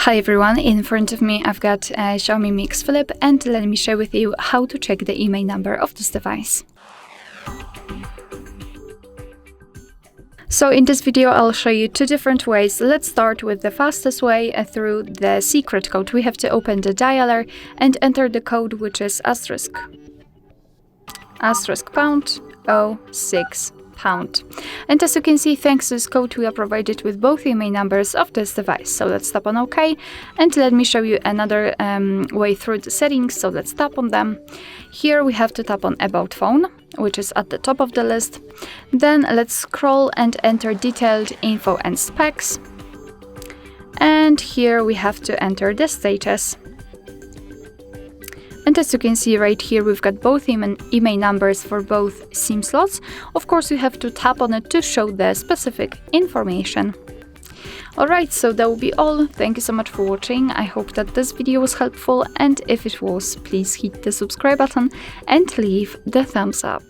Hi everyone, in front of me I've got a Xiaomi Mix Flip, and let me share with you how to check the IMEI number of this device. So in this video I'll show you two different ways. Let's start with the fastest way through the secret code. We have to open the dialer and enter the code, which is *##06#. And as you can see, thanks to this code we are provided with both IMEI numbers of this device. So let's tap on OK, and let me show you another way through the settings. So let's tap on them. Here we have to tap on About Phone, which is at the top of the list. Then let's scroll and enter detailed info and specs. And here we have to enter the status. And as you can see right here, we've got both IMEI numbers for both SIM slots. Of course, you have to tap on it to show the specific information. Alright, so that will be all. Thank you so much for watching. I hope that this video was helpful, and if it was, please hit the subscribe button and leave the thumbs up.